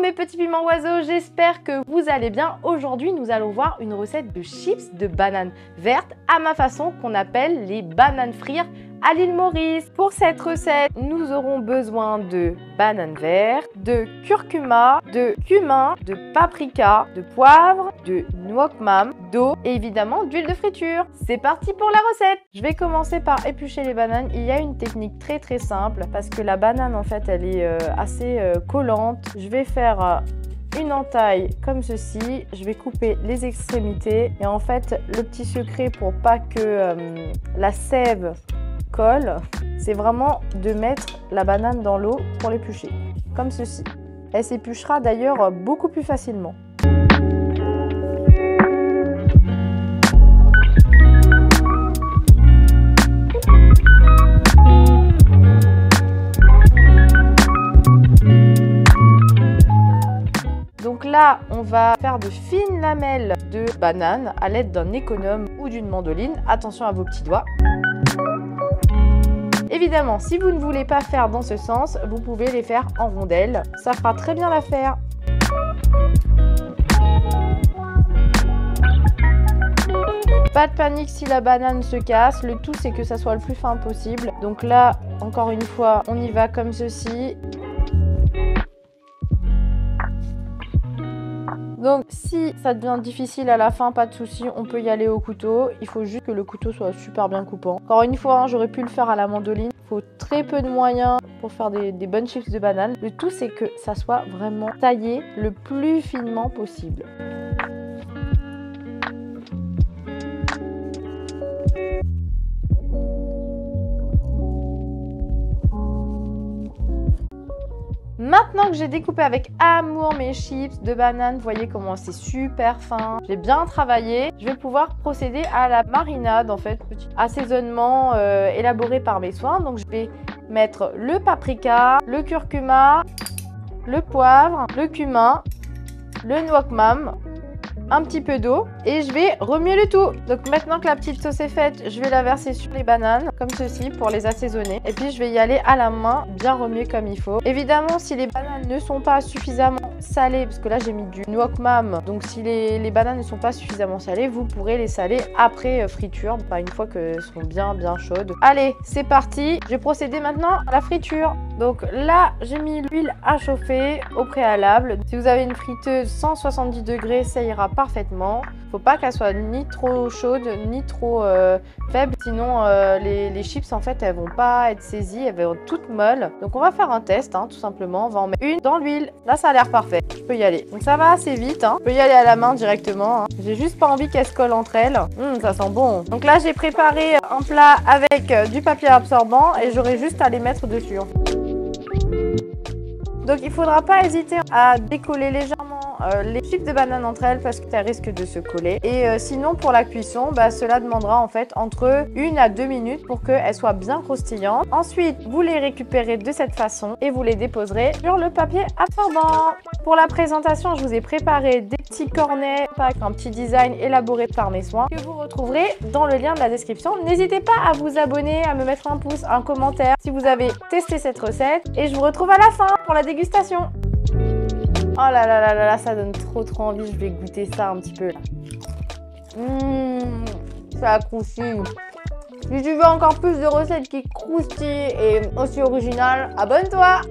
mes petits piments oiseaux, j'espère que vous allez bien. Aujourd'hui, nous allons voir une recette de chips de bananes vertes à ma façon qu'on appelle les bananes frires à l'île Maurice. Pour cette recette, nous aurons besoin de bananes vertes, de curcuma, de cumin, de paprika, de poivre, de noix mam, d'eau et évidemment d'huile de friture. C'est parti pour la recette. Je vais commencer par éplucher les bananes. Il y a une technique très simple parce que la banane en fait elle est assez collante. Je vais faire une entaille comme ceci, je vais couper les extrémités et en fait le petit secret pour pas que la sève colle, c'est vraiment de mettre la banane dans l'eau pour l'éplucher, comme ceci. Elle s'épluchera d'ailleurs beaucoup plus facilement. Donc là, on va faire de fines lamelles de banane à l'aide d'un économe ou d'une mandoline. Attention à vos petits doigts. Évidemment, si vous ne voulez pas faire dans ce sens, vous pouvez les faire en rondelles. Ça fera très bien l'affaire. Pas de panique si la banane se casse. Le tout, c'est que ça soit le plus fin possible. Donc là, encore une fois, on y va comme ceci. Donc si ça devient difficile à la fin, pas de souci, on peut y aller au couteau. Il faut juste que le couteau soit super bien coupant. Encore une fois, hein, j'aurais pu le faire à la mandoline. Il faut très peu de moyens pour faire des bonnes chips de banane. Le tout, c'est que ça soit vraiment taillé le plus finement possible. Maintenant que j'ai découpé avec amour mes chips de banane, vous voyez comment c'est super fin. J'ai bien travaillé. Je vais pouvoir procéder à la marinade, en fait, petit assaisonnement élaboré par mes soins. Donc je vais mettre le paprika, le curcuma, le poivre, le cumin, le noix mam, un petit peu d'eau et je vais remuer le tout. Donc maintenant que la petite sauce est faite, je vais la verser sur les bananes comme ceci pour les assaisonner et puis je vais y aller à la main, bien remuer comme il faut. Évidemment, si les bananes ne sont pas suffisamment salées, parce que là j'ai mis du noix mam, donc si les bananes ne sont pas suffisamment salées, vous pourrez les saler après friture, une fois qu'elles sont bien chaudes. Allez, c'est parti. Je vais procéder maintenant à la friture. Donc là, j'ai mis l'huile à chauffer au préalable. Si vous avez une friteuse 170 degrés, ça ira parfaitement. Faut pas qu'elle soit ni trop chaude ni trop faible, sinon les chips en fait elles vont pas être saisies, elles vont être toutes molles. Donc on va faire un test, hein, tout simplement. On va en mettre une dans l'huile. Là ça a l'air parfait, je peux y aller. Donc ça va assez vite, hein. Je peux y aller à la main directement, hein. J'ai juste pas envie qu'elles se collent entre elles. Ça sent bon. Donc là j'ai préparé un plat avec du papier absorbant et j'aurai juste à les mettre dessus. Donc il ne faudra pas hésiter à décoller légèrement les chips de banane entre elles parce que ça risque de se coller. Et sinon pour la cuisson, cela demandera en fait entre 1 à 2 minutes pour qu'elles soient bien croustillantes. Ensuite, vous les récupérez de cette façon et vous les déposerez sur le papier absorbant. Pour la présentation, je vous ai préparé des petits cornets avec un petit design élaboré par mes soins que vous retrouverez dans le lien de la description. N'hésitez pas à vous abonner, à me mettre un pouce, un commentaire si vous avez testé cette recette et je vous retrouve à la fin pour la dégustation. Oh là, ça donne trop envie, je vais goûter ça un petit peu. Ça croustille. Si tu veux encore plus de recettes qui croustillent et aussi originales, abonne-toi.